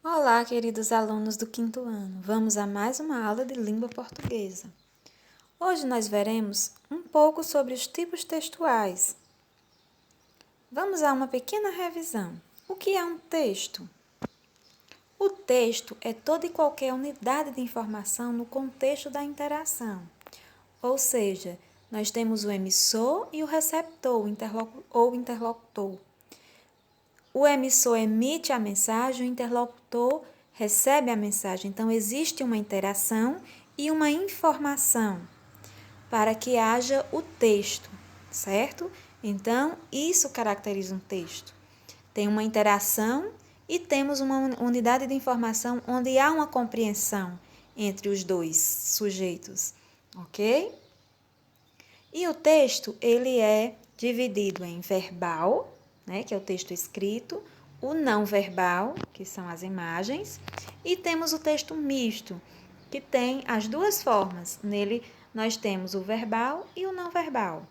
Olá, queridos alunos do quinto ano. Vamos a mais uma aula de língua portuguesa. Hoje nós veremos um pouco sobre os tipos textuais. Vamos a uma pequena revisão. O que é um texto? O texto é toda e qualquer unidade de informação no contexto da interação. Ou seja, nós temos o emissor e o receptor, ou interlocutor. O emissor emite a mensagem, o interlocutor recebe a mensagem. Então, existe uma interação e uma informação para que haja o texto, certo? Então, isso caracteriza um texto. Tem uma interação e temos uma unidade de informação onde há uma compreensão entre os dois sujeitos, ok? E o texto, ele é dividido em verbal, né, que é o texto escrito, o não verbal, que são as imagens, e temos o texto misto, que tem as duas formas. Nele nós temos o verbal e o não verbal.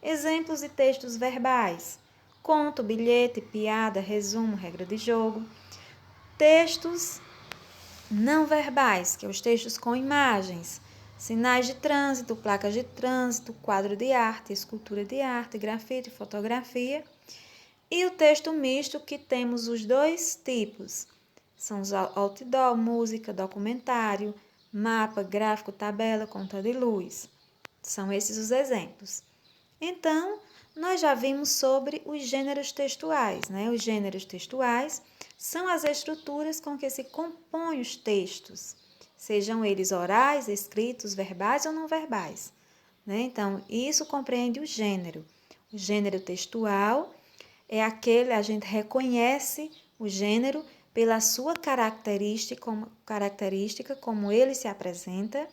Exemplos de textos verbais: conto, bilhete, piada, resumo, regra de jogo. Textos não verbais, que são os textos com imagens: sinais de trânsito, placas de trânsito, quadro de arte, escultura de arte, grafite, fotografia. E o texto misto, que temos os dois tipos. São os outdoor, música, documentário, mapa, gráfico, tabela, conta de luz. São esses os exemplos. Então, nós já vimos sobre os gêneros textuais, né? Os gêneros textuais são as estruturas com que se compõem os textos, sejam eles orais, escritos, verbais ou não verbais, né? Então, isso compreende o gênero. O gênero textual é aquele, a gente reconhece o gênero pela sua característica, como ele se apresenta,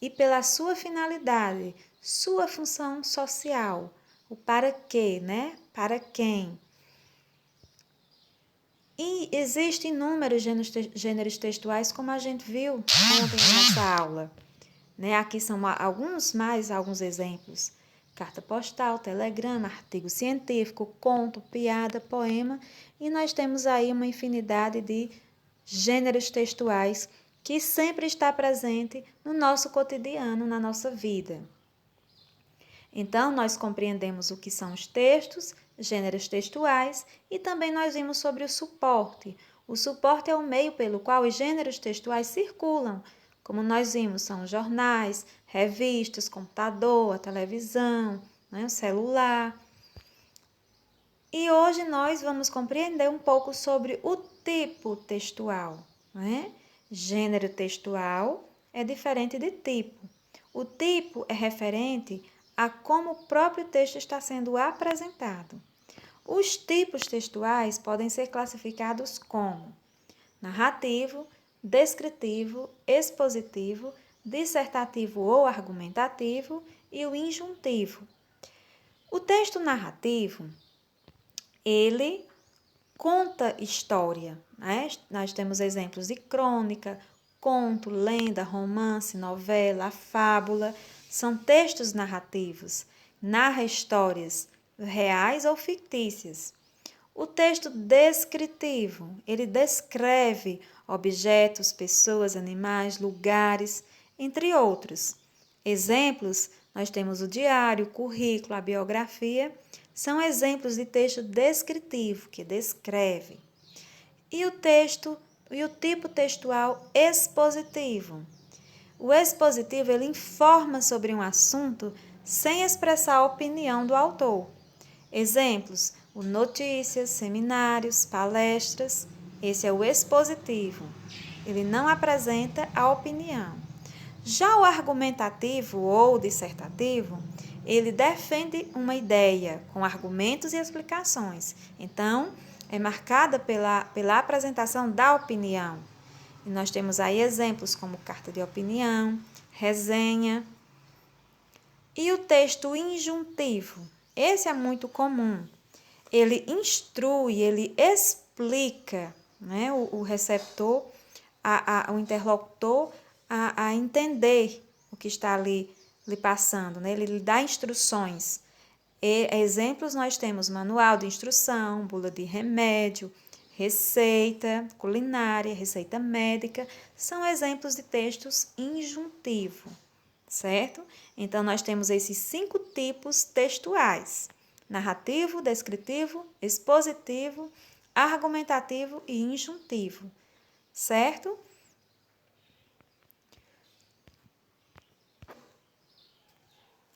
e pela sua finalidade, sua função social, o para quê, né? Para quem. E existem inúmeros gêneros textuais, como a gente viu ontem na nossa aula. Né? Aqui são alguns exemplos: carta postal, telegrama, artigo científico, conto, piada, poema, e nós temos aí uma infinidade de gêneros textuais que sempre está presente no nosso cotidiano, na nossa vida. Então, nós compreendemos o que são os textos, gêneros textuais, e também nós vimos sobre o suporte. O suporte é o meio pelo qual os gêneros textuais circulam. Como nós vimos, são os jornais, revistas, computador, a televisão, né, o celular. E hoje nós vamos compreender um pouco sobre o tipo textual, né? Gênero textual é diferente de tipo. O tipo é referente a como o próprio texto está sendo apresentado. Os tipos textuais podem ser classificados como narrativo, descritivo, expositivo, dissertativo ou argumentativo e o injuntivo. O texto narrativo, ele conta história, né? Nós temos exemplos de crônica, conto, lenda, romance, novela, fábula. São textos narrativos, narra histórias reais ou fictícias. O texto descritivo, ele descreve objetos, pessoas, animais, lugares, entre outros. Exemplos, nós temos o diário, o currículo, a biografia, são exemplos de texto descritivo, que descreve. E o tipo textual expositivo. O expositivo, ele informa sobre um assunto sem expressar a opinião do autor. Exemplos, notícias, seminários, palestras. Esse é o expositivo. Ele não apresenta a opinião. Já o argumentativo ou dissertativo, ele defende uma ideia com argumentos e explicações. Então, é marcada pela apresentação da opinião. E nós temos aí exemplos como carta de opinião, resenha. E o texto injuntivo, esse é muito comum. Ele instrui, ele explica, né, o receptor, o interlocutor, a entender o que está ali lhe passando, né? Ele lhe dá instruções. Exemplos nós temos manual de instrução, bula de remédio, receita culinária, receita médica, são exemplos de textos injuntivo, certo? Então, nós temos esses 5 tipos textuais: narrativo, descritivo, expositivo, argumentativo e injuntivo, certo?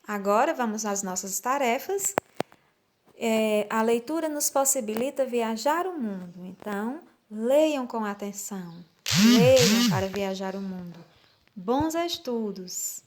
Agora, vamos às nossas tarefas. A leitura nos possibilita viajar o mundo. Então, leiam com atenção. Leiam para viajar o mundo. Bons estudos!